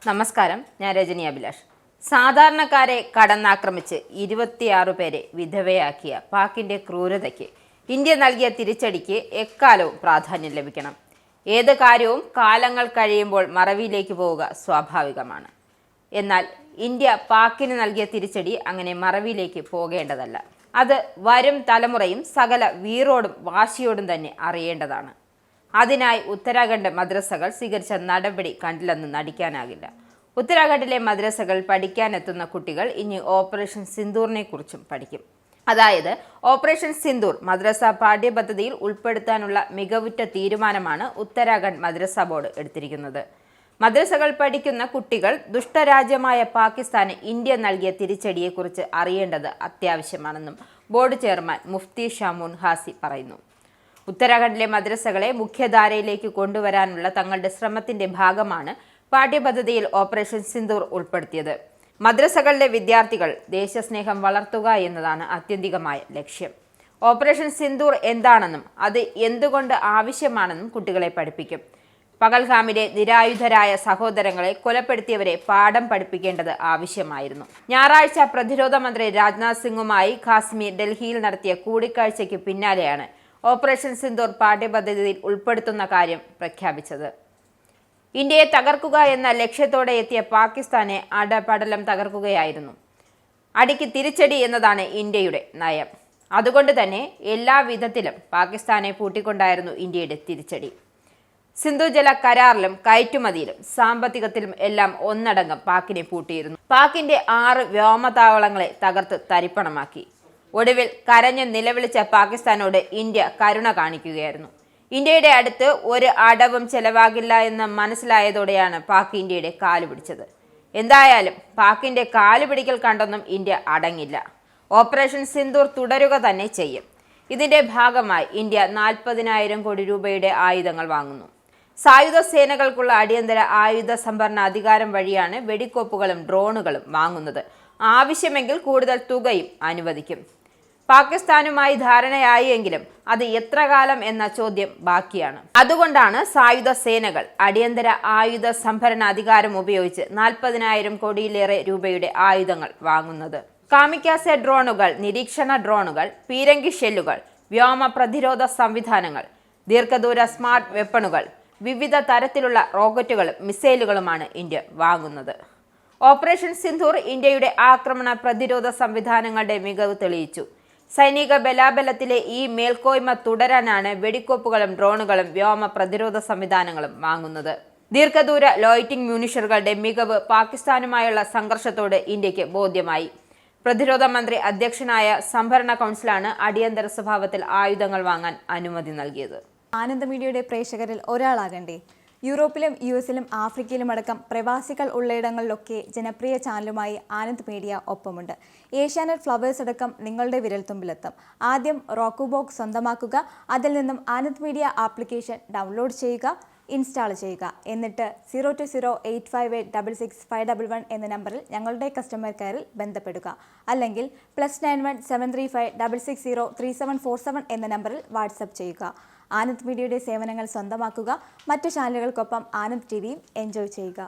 നമസ്കാരം, ഞാൻ രജനി അഭിലാഷ്. സാധാരണക്കാരെ കടന്നാക്രമിച്ച് 26 പേരെ വിധവയാക്കിയ പാക്കിന്റെ ക്രൂരതയ്ക്ക് ഇന്ത്യ നൽകിയ തിരിച്ചടിക്ക് എക്കാലവും പ്രാധാന്യം ലഭിക്കണം. ഏത് കാര്യവും കാലങ്ങൾ കഴിയുമ്പോൾ മറവിയിലേക്ക് പോവുക സ്വാഭാവികമാണ്. എന്നാൽ ഇന്ത്യ പാക്കിന് നൽകിയ തിരിച്ചടി അങ്ങനെ മറവിയിലേക്ക് പോകേണ്ടതല്ല. അത് വരും തലമുറയും സകല വീറോടും വാശിയോടും തന്നെ അറിയേണ്ടതാണ്. അതിനായി ഉത്തരാഖണ്ഡ് മദ്രസകൾ സ്വീകരിച്ച നടപടി കണ്ടില്ലെന്ന് നടിക്കാനാകില്ല. ഉത്തരാഖണ്ഡിലെ മദ്രസകൾ പഠിക്കാനെത്തുന്ന കുട്ടികൾ ഇനി ഓപ്പറേഷൻ സിന്ദൂറിനെ കുറിച്ചും പഠിക്കും. അതായത് ഓപ്പറേഷൻ സിന്ദൂർ മദ്രസ പാഠ്യപദ്ധതിയിൽ ഉൾപ്പെടുത്താനുള്ള മികവുറ്റ തീരുമാനമാണ് ഉത്തരാഖണ്ഡ് മദ്രസ ബോർഡ് എടുത്തിരിക്കുന്നത്. മദ്രസകൾ പഠിക്കുന്ന കുട്ടികൾ ദുഷ്ടരാജ്യമായ പാകിസ്ഥാന് ഇന്ത്യ നൽകിയ തിരിച്ചടിയെക്കുറിച്ച് അറിയേണ്ടത് അത്യാവശ്യമാണെന്നും ബോർഡ് ചെയർമാൻ മുഫ്തി ഷാമൂൺ ഹാസി പറയുന്നു. ഉത്തരാഖണ്ഡിലെ മദ്രസകളെ മുഖ്യധാരയിലേക്ക് കൊണ്ടുവരാനുള്ള തങ്ങളുടെ ശ്രമത്തിന്റെ ഭാഗമാണ് പാഠ്യപദ്ധതിയിൽ ഓപ്പറേഷൻ സിന്ദൂർ ഉൾപ്പെടുത്തിയത്. മദ്രസകളിലെ വിദ്യാർത്ഥികൾ ദേശസ്നേഹം വളർത്തുക എന്നതാണ് ആത്യന്തികമായ ലക്ഷ്യം. ഓപ്പറേഷൻ സിന്ദൂർ എന്താണെന്നും അത് എന്തുകൊണ്ട് ആവശ്യമാണെന്നും കുട്ടികളെ പഠിപ്പിക്കും. പകൽഗാമിലെ നിരായുധരായ സഹോദരങ്ങളെ കൊലപ്പെടുത്തിയവരെ പാഠം പഠിപ്പിക്കേണ്ടത് ആവശ്യമായിരുന്നു. ഞായറാഴ്ച പ്രതിരോധ മന്ത്രി രാജ്നാഥ് സിംഗുമായി ഖാസ്മി ഡൽഹിയിൽ നടത്തിയ കൂടിക്കാഴ്ചയ്ക്ക് പിന്നാലെയാണ് ഓപ്പറേഷൻ സിന്ദൂർ പാഠ്യപദ്ധതിയിൽ ഉൾപ്പെടുത്തുന്ന കാര്യം പ്രഖ്യാപിച്ചത്. ഇന്ത്യയെ തകർക്കുക എന്ന ലക്ഷ്യത്തോടെ എത്തിയ പാകിസ്ഥാനെ അടപടലം തകർക്കുകയായിരുന്നു. അടിക്ക് തിരിച്ചടി എന്നതാണ് ഇന്ത്യയുടെ നയം. അതുകൊണ്ട് തന്നെ എല്ലാ വിധത്തിലും പാകിസ്ഥാനെ പൂട്ടിക്കൊണ്ടായിരുന്നു ഇന്ത്യയുടെ തിരിച്ചടി. സിന്ധു ജല കരാറിലും കയറ്റുമതിയിലും സാമ്പത്തികത്തിലും എല്ലാം ഒന്നടങ്കം പാക്കിനെ പൂട്ടിയിരുന്നു. പാക്കിന്റെ 6 വ്യോമതാവളങ്ങളെ തകർത്ത് തരിപ്പണമാക്കി. ഒടുവിൽ കരഞ്ഞ് നിലവിളിച്ച പാകിസ്ഥാനോട് ഇന്ത്യ കരുണ കാണിക്കുകയായിരുന്നു. ഇന്ത്യയുടെ അടുത്ത് ഒരു അടവും ചെലവാകില്ല എന്ന് മനസ്സിലായതോടെയാണ് പാക് ഇന്ത്യയുടെ കാല് പിടിച്ചത്. എന്തായാലും പാക്കിന്റെ കാല് പിടിക്കൽ കണ്ടൊന്നും ഇന്ത്യ അടങ്ങില്ല. ഓപ്പറേഷൻ സിന്ദൂർ തുടരുക തന്നെ ചെയ്യും. ഇതിന്റെ ഭാഗമായി ഇന്ത്യ 40,000 കോടി രൂപയുടെ ആയുധങ്ങൾ വാങ്ങുന്നു. സായുധ സേനകൾക്കുള്ള അടിയന്തര ആയുധ സംഭരണ അധികാരം വഴിയാണ് വെടിക്കോപ്പുകളും ഡ്രോണുകളും വാങ്ങുന്നത്. ആവശ്യമെങ്കിൽ കൂടുതൽ തുകയും അനുവദിക്കും. പാകിസ്ഥാനുമായി ധാരണയായി എങ്കിലും അത് എത്ര കാലം എന്ന ചോദ്യം ബാക്കിയാണ്. അതുകൊണ്ടാണ് സായുധ സേനകൾ അടിയന്തര ആയുധ സംഭരണ അധികാരം ഉപയോഗിച്ച് 40,000 കോടിയിലേറെ രൂപയുടെ ആയുധങ്ങൾ വാങ്ങുന്നത്. കാമിക്കാസെ ഡ്രോണുകൾ, നിരീക്ഷണ ഡ്രോണുകൾ, പീരങ്കി ഷെല്ലുകൾ, വ്യോമ പ്രതിരോധ സംവിധാനങ്ങൾ, ദീർഘദൂര സ്മാർട്ട് വെപ്പണുകൾ, വിവിധ തരത്തിലുള്ള റോക്കറ്റുകളും മിസൈലുകളുമാണ് ഇന്ത്യ വാങ്ങുന്നത്. ഓപ്പറേഷൻ സിന്ദൂർ ഇന്ത്യയുടെ ആക്രമണ പ്രതിരോധ സംവിധാനങ്ങളുടെ മികവ് തെളിയിച്ചു. സൈനിക ബലാബലത്തിലെ ഈ മേൽക്കോയ്മ തുടരാനാണ് വെടിക്കോപ്പുകളും ഡ്രോണുകളും വ്യോമ പ്രതിരോധ സംവിധാനങ്ങളും വാങ്ങുന്നത്. ദീർഘദൂര ലോയിറ്റിംഗ് മ്യൂണിഷനുകളുടെ മികവ് പാകിസ്ഥാനുമായുള്ള സംഘർഷത്തോട് ഇന്ത്യക്ക് ബോധ്യമായി. പ്രതിരോധ മന്ത്രി അധ്യക്ഷനായ സംഭരണ കൗൺസിലാണ് അടിയന്തര സ്വഭാവത്തിൽ ആയുധങ്ങൾ വാങ്ങാൻ അനുമതി നൽകിയത്. ആനന്ദ മീഡിയയുടെ പ്രേക്ഷകരിൽ ഒരാളാകണ്ടേ? യൂറോപ്പിലും US-ലും ആഫ്രിക്കയിലും അടക്കം പ്രവാസികൾ ഉള്ളയിടങ്ങളിലൊക്കെ ജനപ്രിയ ചാനലുമായി ആനന്ദ് മീഡിയ ഒപ്പമുണ്ട്. ഏഷ്യാനെറ്റ് ഫ്ലവേഴ്സ് അടക്കം നിങ്ങളുടെ വിരൽത്തുമ്പിലെത്തും. ആദ്യം റോക്കു ബോക്സ് സ്വന്തമാക്കുക. അതിൽ നിന്നും ആനന്ദ് മീഡിയ ആപ്ലിക്കേഷൻ ഡൗൺലോഡ് ചെയ്യുക, ഇൻസ്റ്റാൾ ചെയ്യുക. എന്നിട്ട് 02085866511 എന്ന നമ്പറിൽ ഞങ്ങളുടെ കസ്റ്റമർ കെയറിൽ ബന്ധപ്പെടുക. അല്ലെങ്കിൽ +91 735 660 3747 എന്ന നമ്പറിൽ വാട്സപ്പ് ചെയ്യുക. ആനന്ദ് മീഡിയയുടെ സേവനങ്ങൾ സ്വന്തമാക്കുക. മറ്റു ചാനലുകൾക്കൊപ്പം ആനന്ദ് TVയും എൻജോയ് ചെയ്യുക.